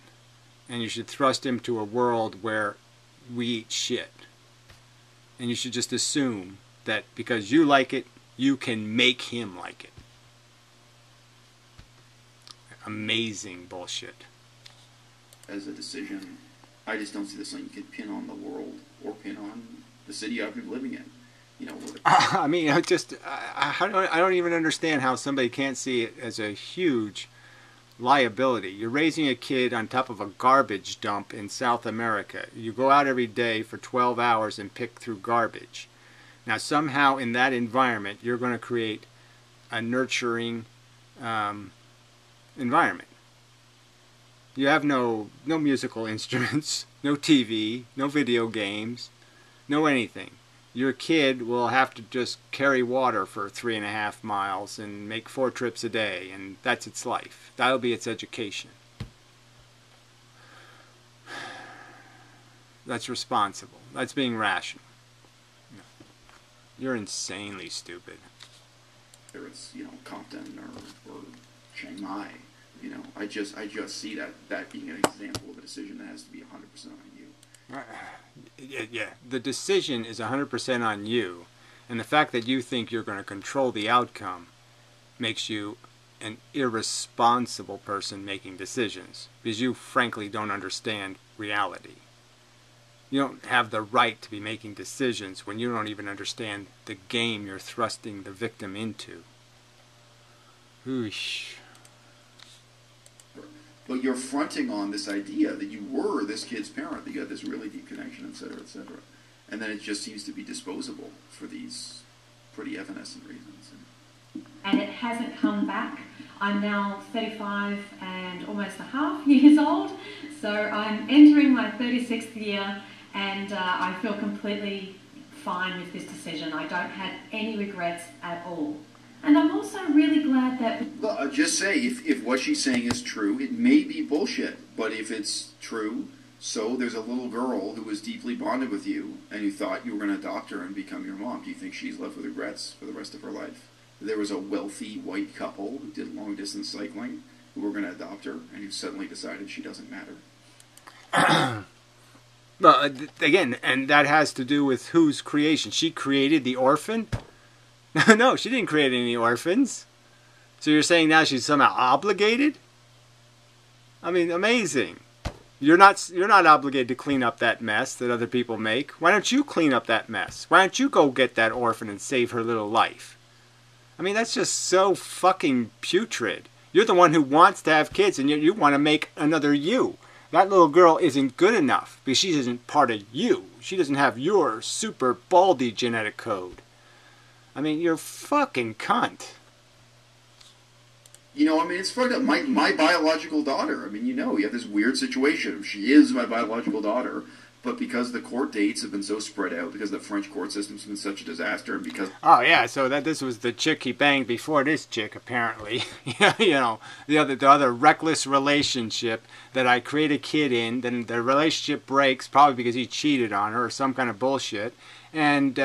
S1: And you should thrust him to a world where we eat shit. And you should just assume that because you like it, you can make him like it. Amazing bullshit.
S2: As a decision, I just don't see this thing you can pin on the world or pin on the city I've been living in.
S1: I don't even understand how somebody can't see it as a huge liability. You're raising a kid on top of a garbage dump in South America. You go out every day for 12 hours and pick through garbage. Now somehow in that environment you're going to create a nurturing environment. You have no musical instruments, no TV, no video games, no anything. Your kid will have to just carry water for 3.5 miles and make 4 trips a day, and that's its life. That'll be its education. That's responsible. That's being rational. You're insanely stupid.
S2: Whether it's Compton or Chiang Mai, I just see that being an example of a decision that has to be 100% on you.
S1: Yeah, the decision is 100% on you, and the fact that you think you're going to control the outcome makes you an irresponsible person making decisions, because you frankly don't understand reality. You don't have the right to be making decisions when you don't even understand the game you're thrusting the victim into. Oosh.
S2: But you're fronting on this idea that you were this kid's parent, that you had this really deep connection, etc., etc. And then it just seems to be disposable for these pretty evanescent reasons.
S4: And it hasn't come back. I'm now 35 and almost a half years old, so I'm entering my 36th year, and I feel completely fine with this decision. I don't have any regrets at all. And I'm also really glad that...
S2: Well, I'll just say, if what she's saying is true, it may be bullshit. But if it's true, so there's a little girl who was deeply bonded with you and you thought you were going to adopt her and become your mom. Do you think she's left with regrets for the rest of her life? There was a wealthy white couple who did long-distance cycling who were going to adopt her and who suddenly decided she doesn't matter.
S1: Well, again, and that has to do with whose creation. She created the orphan? No, she didn't create any orphans. So you're saying now she's somehow obligated? Amazing. You're not obligated to clean up that mess that other people make. Why don't you clean up that mess? Why don't you go get that orphan and save her little life? That's just so fucking putrid. You're the one who wants to have kids, and you want to make another you. That little girl isn't good enough because she isn't part of you. She doesn't have your super baldy genetic code. You're a fucking cunt.
S2: It's fucked up. My biological daughter, you have this weird situation. She is my biological daughter, but because the court dates have been so spread out, because the French court system's been such a disaster, and because...
S1: Oh, yeah, so this was the chick he banged before this chick, apparently. The other reckless relationship that I create a kid in, then the relationship breaks, probably because he cheated on her or some kind of bullshit, and,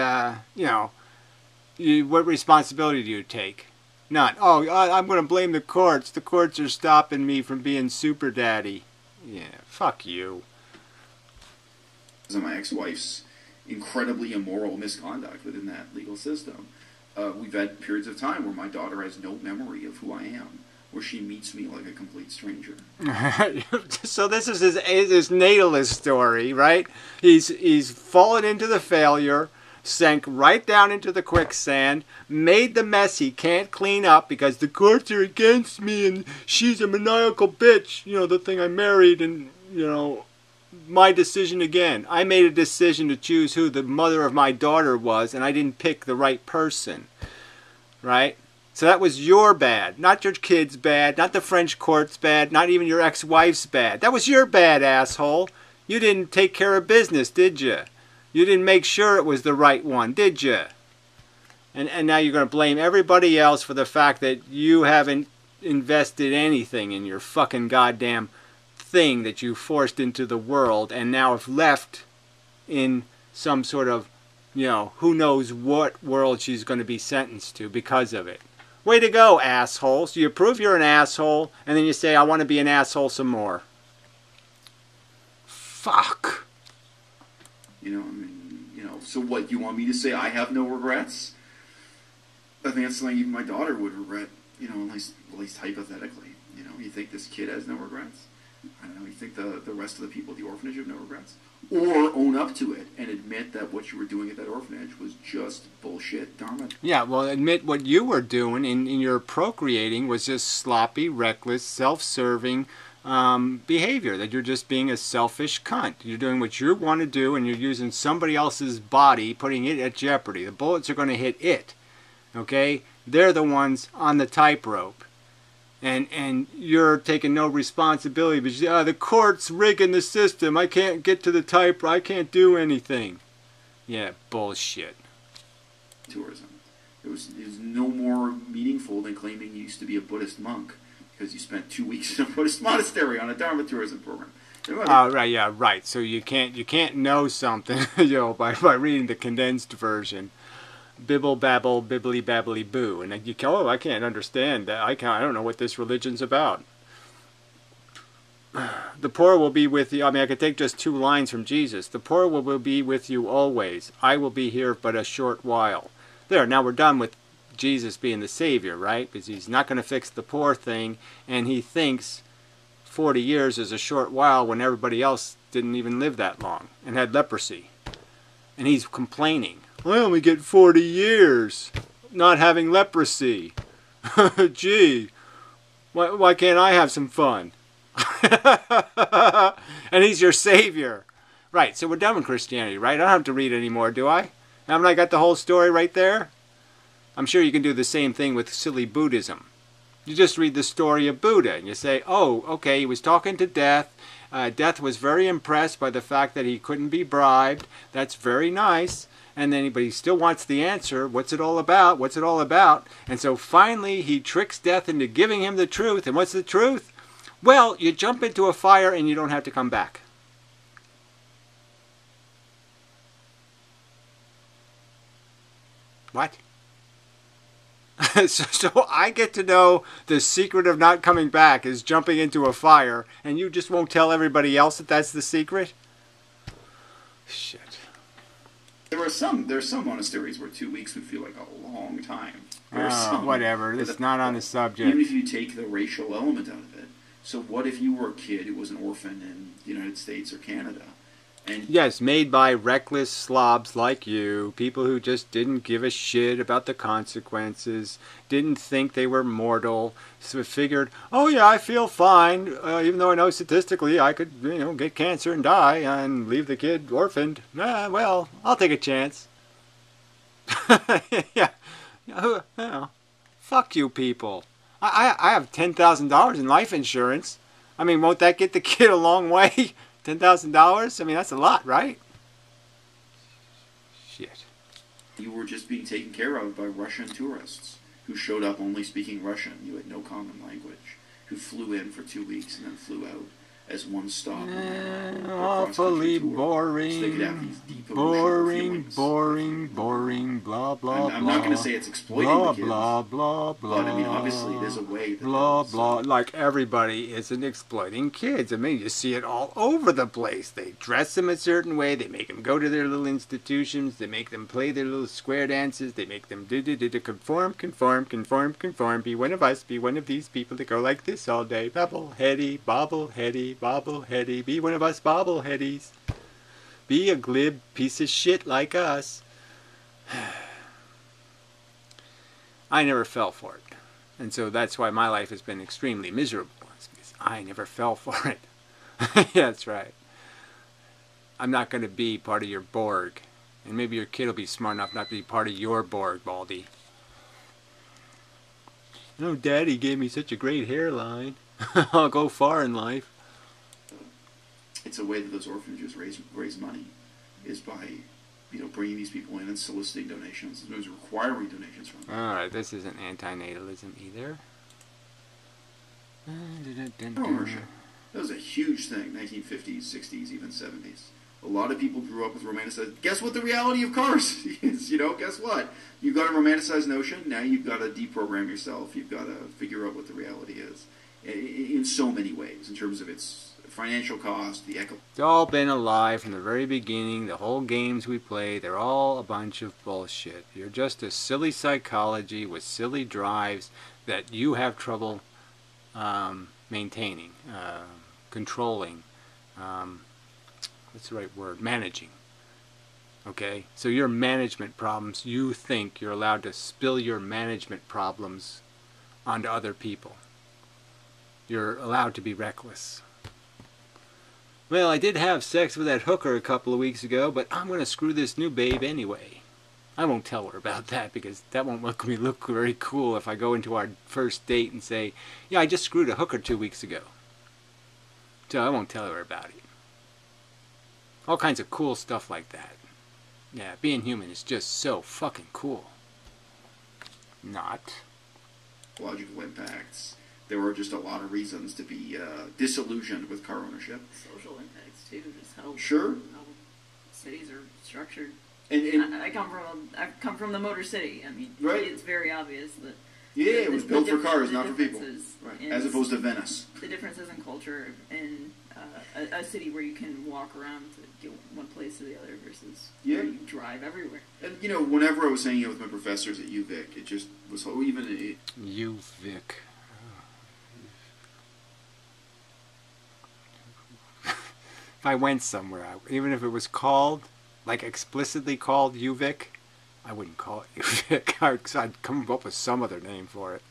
S1: what responsibility do you take? None. Oh, I'm going to blame the courts. The courts are stopping me from being super daddy. Yeah, fuck you.
S2: My ex-wife's incredibly immoral misconduct within that legal system. We've had periods of time where my daughter has no memory of who I am, where she meets me like a complete stranger.
S1: So this is his natalist story, right? He's fallen into the failure, sank right down into the quicksand, made the mess he can't clean up because the courts are against me and she's a maniacal bitch, the thing I married, and my decision again. I made a decision to choose who the mother of my daughter was, and I didn't pick the right person. Right? So that was your bad. Not your kid's bad. Not the French court's bad. Not even your ex-wife's bad. That was your bad, asshole. You didn't take care of business, did you? You didn't make sure it was the right one, did you? And now you're going to blame everybody else for the fact that you haven't invested anything in your fucking goddamn thing that you forced into the world and now have left in some sort of, who knows what world she's going to be sentenced to because of it. Way to go, asshole. So you prove you're an asshole, and then you say, I want to be an asshole some more. Fuck.
S2: So what, you want me to say I have no regrets? I think that's something even my daughter would regret, at least hypothetically. You think this kid has no regrets? I don't know, you think the rest of the people at the orphanage have no regrets? Or own up to it and admit that what you were doing at that orphanage was just bullshit, Dharma.
S1: Yeah, well, admit what you were doing in your procreating was just sloppy, reckless, self-serving behavior, that you're just being a selfish cunt. You're doing what you want to do, and you're using somebody else's body, putting it at jeopardy. The bullets are going to hit it, okay? They're the ones on the tightrope. And you're taking no responsibility because the court's rigging the system. I can't get to the type. I can't do anything. Yeah, bullshit.
S2: Tourism. It was no more meaningful than claiming you used to be a Buddhist monk because you spent 2 weeks in a Buddhist monastery on a Dharma tourism program.
S1: Oh, right, yeah, right. So you can't know something, by reading the condensed version. Bibble babble bibbly babbly boo, and you go, I can't understand that. I don't know what this religion's about. The poor will be with you. I could take just 2 lines from Jesus. The poor will be with you always. I will be here but a short while. There. Now we're done with Jesus being the Savior, right? Because he's not going to fix the poor thing, and he thinks 40 years is a short while when everybody else didn't even live that long and had leprosy, and he's complaining. I only get 40 years not having leprosy. Gee, why can't I have some fun? And he's your savior. Right, so we're done with Christianity, right? I don't have to read anymore, do I? Haven't I got the whole story right there? I'm sure you can do the same thing with silly Buddhism. You just read the story of Buddha and you say, oh, okay, he was talking to Death. Death was very impressed by the fact that he couldn't be bribed. That's very nice. But he still wants the answer. What's it all about? What's it all about? And so finally he tricks Death into giving him the truth. And what's the truth? Well, you jump into a fire and you don't have to come back. What? So I get to know the secret of not coming back is jumping into a fire, and you just won't tell everybody else that that's the secret? Shit.
S2: There's some monasteries where 2 weeks would feel like a long time.
S1: Whatever. This is not on the subject.
S2: Even if you take the racial element out of it. So what if you were a kid who was an orphan in the United States or Canada? And
S1: yes, made by reckless slobs like you, people who just didn't give a shit about the consequences, didn't think they were mortal, so figured, oh yeah, I feel fine, even though I know statistically I could, get cancer and die and leave the kid orphaned. Well, I'll take a chance. Yeah, fuck you people. I have $10,000 in life insurance. Won't that get the kid a long way? $10,000? That's a lot, right? Shit.
S2: You were just being taken care of by Russian tourists who showed up only speaking Russian. You had no common language. Who flew in for 2 weeks and then flew out as one stop.
S1: Awfully boring.
S2: So they could have these deep
S1: boring, blah, blah,
S2: I'm not going to say it's exploiting
S1: blah,
S2: the kids.
S1: Blah, blah, blah,
S2: but, obviously there's a way that
S1: blah, blah. Like everybody isn't exploiting kids. You see it all over the place. They dress them a certain way. They make them go to their little institutions. They make them play their little square dances. They make them conform. Be one of us. Be one of these people that go like this all day. Bobble-heady, bobble-heady, bobble-heady. Be one of us bobble-headies. Be a glib piece of shit like us. I never fell for it. And so that's why my life has been extremely miserable. Because I never fell for it. Yeah, that's right. I'm not going to be part of your Borg. And maybe your kid will be smart enough not to be part of your Borg, Baldy. No, Daddy gave me such a great hairline. I'll go far in life.
S2: It's a way that those orphanages raise money, is by, bringing these people in and soliciting donations. Those requiring donations from them.
S1: Alright, this isn't antinatalism either.
S2: Ownership. That was a huge thing, 1950s, 60s, even 70s. A lot of people grew up with romanticized... Guess what the reality of cars is? Guess what? You've got a romanticized notion, now you've got to deprogram yourself. You've got to figure out what the reality is. In so many ways, in terms of its financial cost, the eco...
S1: It's all been a lie from the very beginning. The whole games we play, they're all a bunch of bullshit. You're just a silly psychology with silly drives that you have trouble maintaining, controlling, what's the right word? Managing. Okay? So your management problems, you think you're allowed to spill your management problems onto other people. You're allowed to be reckless. Well, I did have sex with that hooker a couple of weeks ago, but I'm going to screw this new babe anyway. I won't tell her about that because that won't make me look very cool if I go into our first date and say, yeah, I just screwed a hooker 2 weeks ago. So I won't tell her about it. All kinds of cool stuff like that. Yeah, being human is just so fucking cool. Not.
S2: Logical impacts. There were just a lot of reasons to be disillusioned with car ownership.
S3: Social impacts too, just how cities are structured.
S2: And
S3: I come from the Motor City. I mean,
S2: right.
S3: It's very obvious that.
S2: Yeah, it was built for cars, not for people. Right. As opposed to Venice.
S3: The differences in culture in a city where you can walk around to get one place to the other versus where you drive everywhere.
S2: And whenever I was hanging out with my professors at UVic, it just was even
S1: UVic. If I went somewhere, even if it was called, like explicitly called UVic, I wouldn't call it UVic. I'd come up with some other name for it.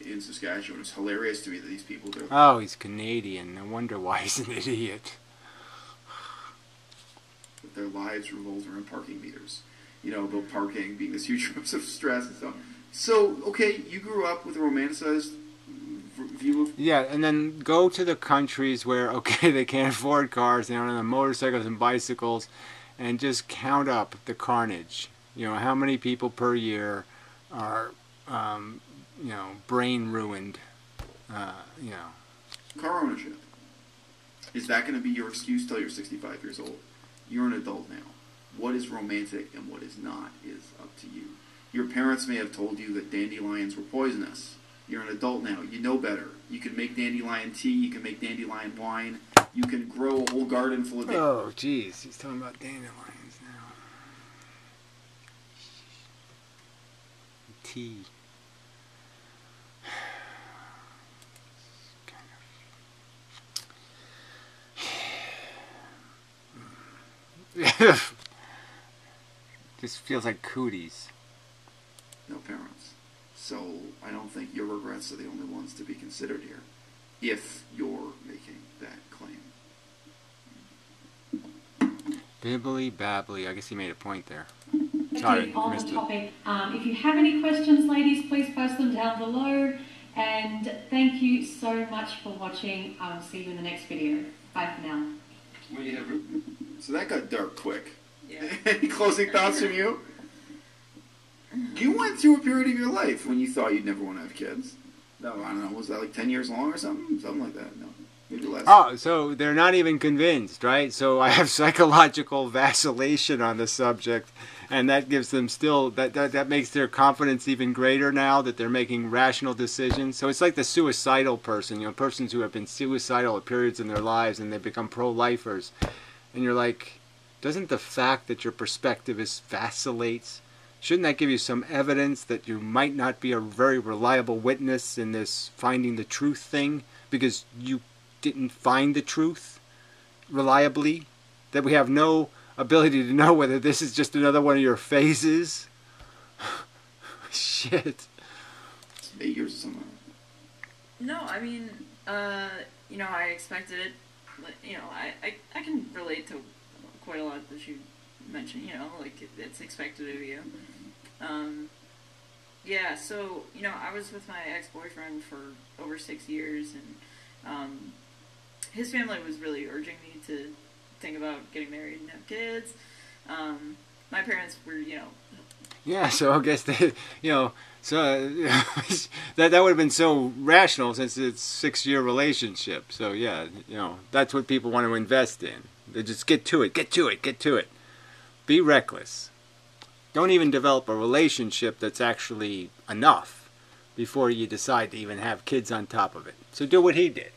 S2: In Saskatchewan, it's hilarious to me that these people do.
S1: Oh, he's Canadian. No wonder why he's an idiot.
S2: Their lives revolve around parking meters. About parking being this huge source of stress and so on. So, okay, you grew up with a romanticized view of...
S1: Yeah, and then go to the countries where, okay, they can't afford cars, they're on motorcycles and bicycles, and just count up the carnage. How many people per year are, brain ruined,
S2: Car ownership. Is that going to be your excuse till you're 65 years old? You're an adult now. What is romantic and what is not is up to you. Your parents may have told you that dandelions were poisonous. You're an adult now. You know better. You can make dandelion tea. You can make dandelion wine. You can grow a whole garden full of dandelions.
S1: Oh, jeez. He's talking about dandelions now. Tea. Just feels like cooties.
S2: No parents. So I don't think your regrets are the only ones to be considered here, if you're making that claim.
S1: Bibbly babbly. I guess he made a point there.
S4: Sorry, on the topic. If you have any questions, ladies, please post them down below. And thank you so much for watching. I'll see you in the next video. Bye for now.
S2: So that got dark quick.
S3: Yeah.
S2: Any closing thoughts from you? You went through a period of your life when you thought you'd never want to have kids. No, I don't know. Was that like 10 years long or something? Something like that. No. Maybe less.
S1: Oh, so they're not even convinced, right? So I have psychological vacillation on the subject, and that gives them still, that makes their confidence even greater now that they're making rational decisions. So it's like the suicidal person, persons who have been suicidal at periods in their lives and they become pro-lifers. And you're like, doesn't the fact that your perspective vacillates, shouldn't that give you some evidence that you might not be a very reliable witness in this finding the truth thing because you didn't find the truth reliably? That we have no ability to know whether this is just another one of your phases? Shit.
S2: 8 years or something.
S3: No, I mean, I expected it you know, I can relate to quite a lot that you mentioned, you know, like it's expected of you. Yeah, so, you know, I was with my ex-boyfriend for over 6 years, and his family was really urging me to think about getting married and have kids. My parents were, you know...
S1: Yeah, so I guess they, you know, so that would have been so rational since it's a 6-year relationship. So yeah, you know, that's what people want to invest in. They just get to it, get to it, get to it. Be reckless. Don't even develop a relationship that's actually enough before you decide to even have kids on top of it. So do what he did.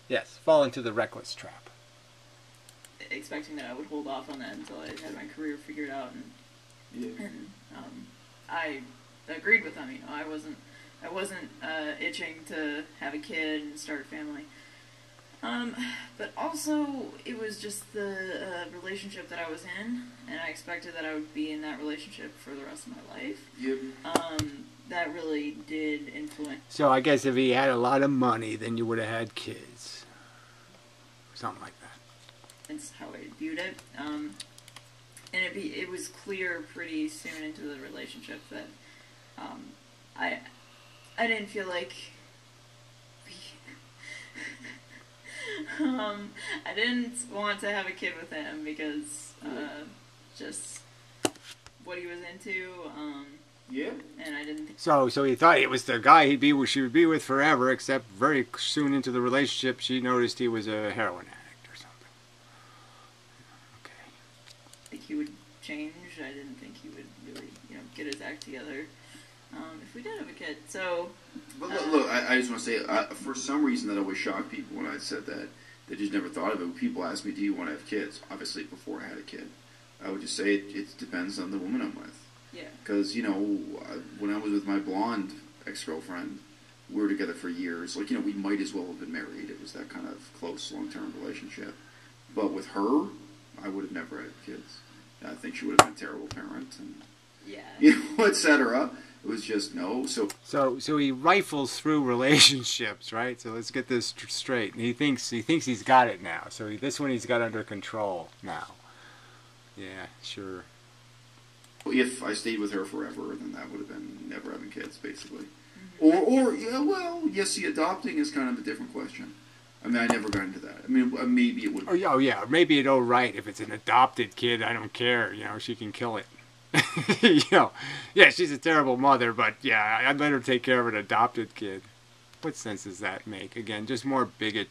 S1: Yes, fall into the reckless trap.
S3: Expecting that I would hold off on that until I had my career figured out, and I agreed with them. You know, I wasn't itching to have a kid and start a family. But also, it was just the relationship that I was in, and I expected that I would be in that relationship for the rest of my life.
S2: Yep.
S3: That really did influence.
S1: So I guess if he had a lot of money, then you would have had kids. Something like that.
S3: That's how I viewed it. And it was clear pretty soon into the relationship that I didn't feel like I didn't want to have a kid with him because just what he was into.
S2: Yeah.
S3: And I didn't think...
S1: So he thought it was the guy she would be with forever, except very soon into the relationship she noticed he was a heroin addict or something. Okay.
S3: I think he would change. I didn't think he would really, you know, get his act together if we did have a kid. So...
S2: But look, I just want to say, for some reason that always shocked people when I said that. They just never thought of it. When people ask me, do you want to have kids? Obviously, before I had a kid. I would just say it depends on the woman I'm with.
S3: Yeah.
S2: Because, you know, when I was with my blonde ex-girlfriend, we were together for years. Like, you know, we might as well have been married. It was that kind of close, long-term relationship. But with her, I would have never had kids. I think she would have been a terrible parent. And,
S3: yeah.
S2: you know, etc. It was just no.
S1: So he rifles through relationships, right? So let's get this straight. And he thinks he's got it now. So this one he's got under control now. Yeah, sure.
S2: If I stayed with her forever, then that would have been never having kids, basically. Mm-hmm. Or yeah, well, yes, see, adopting is kind of a different question. I mean, I never got into that. I mean, maybe it would.
S1: Oh yeah, maybe it's all right if it's an adopted kid. I don't care. You know, she can kill it. You know, yeah, she's a terrible mother, but yeah, I'd let her take care of an adopted kid. What sense does that make? Again, just more bigotry.